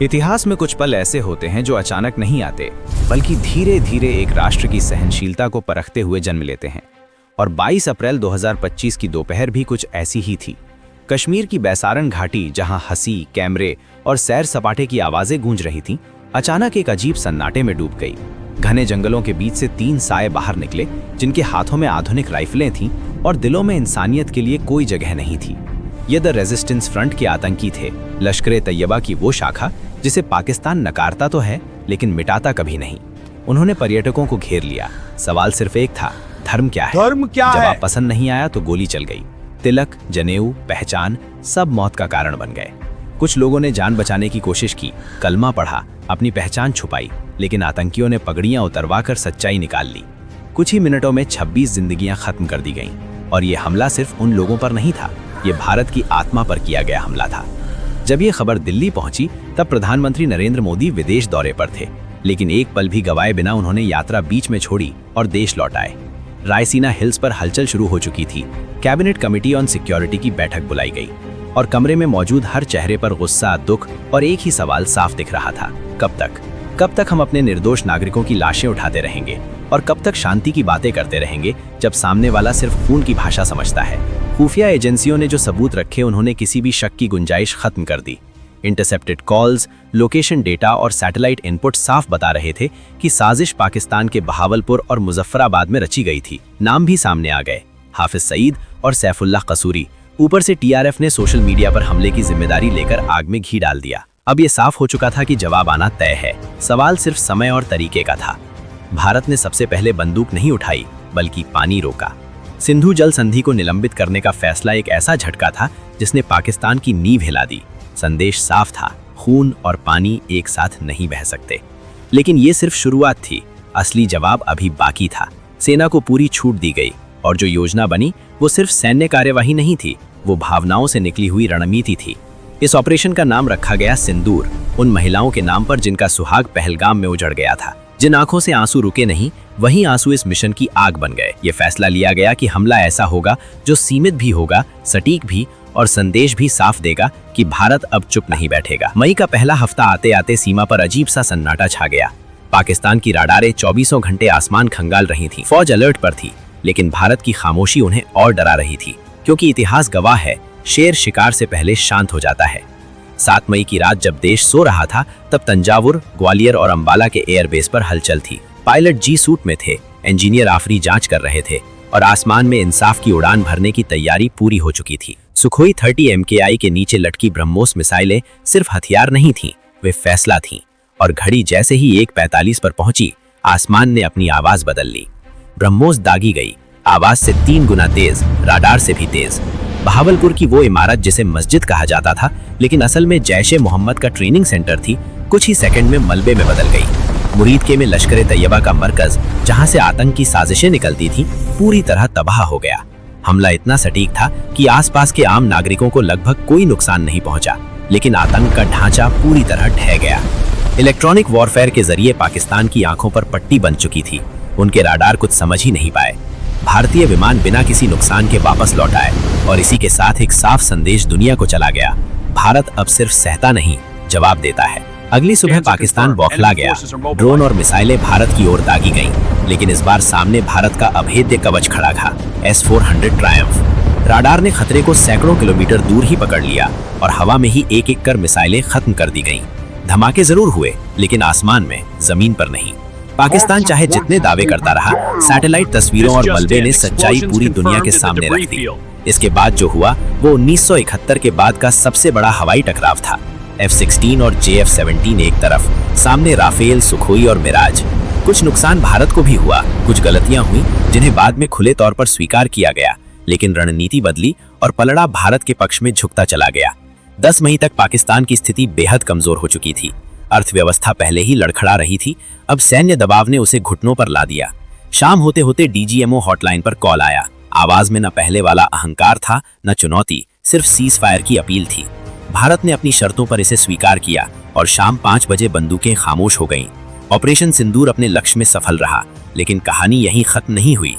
इतिहास में कुछ पल ऐसे होते हैं जो अचानक नहीं आते, बल्कि धीरे धीरे एक राष्ट्र की सहनशीलता को परखते हुए जन्म लेते हैं। और 22 अप्रैल 2025 की दोपहर भी कुछ ऐसी ही थी। कश्मीर की बैसारन घाटी, जहां हंसी, कैमरे और सैर सपाटे की आवाजें गूंज रही थीं, अचानक एक अजीब सन्नाटे में डूब गई। घने जंगलों के बीच से 3 साए बाहर निकले, जिनके हाथों में आधुनिक राइफलें थीं और दिलों में इंसानियत के लिए कोई जगह नहीं थी। ये द रेजिस्टेंस फ्रंट के आतंकी थे, लश्कर-ए-तैयबा की वो शाखा जिसे पाकिस्तान नकारता तो है लेकिन मिटाता कभी नहीं। उन्होंने पर्यटकों को घेर लिया। सवाल सिर्फ एक था, धर्म क्या है? जवाब पसंद नहीं आया तो गोली चल गई। तिलक, जनेऊ, पहचान सब मौत का कारण बन गए। कुछ लोगों ने जान बचाने की कोशिश की, कलमा पढ़ा, अपनी पहचान छुपाई, लेकिन आतंकियों ने पगड़ियां उतरवाकर सच्चाई निकाल ली। कुछ ही मिनटों में 26 जिंदगियां खत्म कर दी गईं। और ये हमला सिर्फ उन लोगों पर नहीं था, ये भारत की आत्मा पर किया गया हमला था। जब ये खबर दिल्ली पहुंची, तब प्रधानमंत्री नरेंद्र मोदी विदेश दौरे पर थे, लेकिन एक पल भी गवाए बिना उन्होंने यात्रा बीच में छोड़ी और देश लौट आए। रायसीना हिल्स पर हलचल शुरू हो चुकी थी। कैबिनेट कमेटी ऑन सिक्योरिटी की बैठक बुलाई गई और कमरे में मौजूद हर चेहरे पर गुस्सा, दुख और एक ही सवाल साफ दिख रहा था, कब तक हम अपने निर्दोष नागरिकों की लाशें उठाते रहेंगे और कब तक शांति की बातें करते रहेंगे जब सामने वाला सिर्फ खून की भाषा समझता है। खुफिया एजेंसियों ने जो सबूत रखे, उन्होंने किसी भी शक की गुंजाइश खत्म कर दी। इंटरसेप्टेड कॉल्स, लोकेशन डेटा और सैटेलाइट इनपुट साफ बता रहे थे कि साजिश पाकिस्तान के बहावलपुर और मुजफ्फराबाद में रची गई थी। नाम भी सामने आ गए, हाफिज सईद और सैफुल्लाह कसूरी। ऊपर से टीआरएफ ने सोशल मीडिया पर हमले की जिम्मेदारी लेकर आग में घी डाल दिया। अब ये साफ हो चुका था कि जवाब आना तय है। सवाल सिर्फ समय और तरीके का था। भारत ने सबसे पहले बंदूक नहीं उठाई, बल्कि पानी रोका। सिंधु जल संधि को निलंबित करने का फैसला एक ऐसा झटका था जिसने पाकिस्तान की नींव हिला दी। संदेश साफ था, खून और पानी एक साथ नहीं बह सकते। लेकिन ये सिर्फ शुरुआत थी, असली जवाब अभी बाकी था। सेना को पूरी छूट दी गई और जो योजना बनी वो सिर्फ सैन्य कार्यवाही नहीं थी, वो भावनाओं से निकली हुई रणनीति थी। इस ऑपरेशन का नाम रखा गया सिंदूर, उन महिलाओं के नाम पर जिनका सुहाग पहलगाम में उजड़ गया था। जिन आंखों से आंसू रुके नहीं, वही आंसू इस मिशन की आग बन गए। ये फैसला लिया गया कि हमला ऐसा होगा जो सीमित भी होगा, सटीक भी, और संदेश भी साफ देगा कि भारत अब चुप नहीं बैठेगा। मई का पहला हफ्ता आते आते सीमा पर अजीब सा सन्नाटा छा गया। पाकिस्तान की राडारें 24 घंटे आसमान खंगाल रही थी। फौज अलर्ट पर थी, लेकिन भारत की खामोशी उन्हें और डरा रही थी, क्योंकि इतिहास गवाह है, शेर शिकार से पहले शांत हो जाता है। 7 मई की रात जब देश सो रहा था, तब तंजावुर, ग्वालियर और अंबाला के एयरबेस पर हलचल थी। पायलट जी सूट में थे, इंजीनियर आखिरी जांच कर रहे थे और आसमान में इंसाफ की उड़ान भरने की तैयारी पूरी हो चुकी थी। सुखोई 30 MKI के नीचे लटकी ब्रह्मोस मिसाइलें सिर्फ हथियार नहीं थीं, वे फैसला थीं। और घड़ी जैसे ही 1:45 पर पहुंची, आसमान ने अपनी आवाज बदल ली। ब्रह्मोस दागी गई, आवाज से 3 गुना तेज, राडार से भी तेज। बहावलपुर की वो इमारत जिसे मस्जिद कहा जाता था, लेकिन असल में जैश-ए-मोहम्मद का ट्रेनिंग सेंटर थी, कुछ ही सेकंड में मलबे में बदल गई। मुरीदके में लश्कर-ए-तैयबा का मरकज, जहां से आतंक की साजिशें निकलती थीं, पूरी तरह तबाह हो गया। हमला इतना सटीक था कि आसपास के आम नागरिकों को लगभग कोई नुकसान नहीं पहुंचा, लेकिन आतंक का ढांचा पूरी तरह ढह गया। इलेक्ट्रॉनिक वॉरफेयर के जरिए पाकिस्तान की आंखों पर पट्टी बन चुकी थी। उनके राडार कुछ समझ ही नहीं पाए। भारतीय विमान बिना किसी नुकसान के वापस लौट आए और इसी के साथ एक साफ संदेश दुनिया को चला गया, भारत अब सिर्फ सहता नहीं, जवाब देता है। अगली सुबह पाकिस्तान बौखला गया। ड्रोन और मिसाइलें भारत की ओर दागी गईं, लेकिन इस बार सामने भारत का अभेद्य कवच खड़ा था, S-400 ट्रायम्फ। राडार ने खतरे को सैकड़ों किलोमीटर दूर ही पकड़ लिया और हवा में ही एक एक कर मिसाइलें खत्म कर दी गईं। धमाके जरूर हुए, लेकिन आसमान में, जमीन पर नहीं। पाकिस्तान चाहे जितने दावे करता रहा, सैटेलाइट तस्वीरों और मलबे ने सच्चाई पूरी दुनिया के सामने रख दी। इसके बाद जो हुआ वो 1971 के बाद का सबसे बड़ा हवाई टकराव था। F-16 और JF-17 एक तरफ, सामने राफेल, सुखोई और मिराज। कुछ नुकसान भारत को भी हुआ, कुछ गलतियां हुई जिन्हें बाद में खुले तौर पर स्वीकार किया गया, लेकिन रणनीति बदली और पलड़ा भारत के पक्ष में झुकता चला गया। 10 मई तक पाकिस्तान की स्थिति बेहद कमजोर हो चुकी थी। अर्थव्यवस्था पहले ही लड़खड़ा रही थी, अब सैन्य दबाव ने उसे घुटनों पर ला दिया। शाम होते होते DGMO हॉटलाइन पर कॉल आया। आवाज में न पहले वाला अहंकार था, न चुनौती, सिर्फ सीज फायर की अपील थी। भारत ने अपनी शर्तों पर इसे स्वीकार किया और शाम 5 बजे बंदूकें खामोश हो गईं। ऑपरेशन सिंदूर अपने लक्ष्य में सफल रहा, लेकिन कहानी यहीं खत्म नहीं हुई।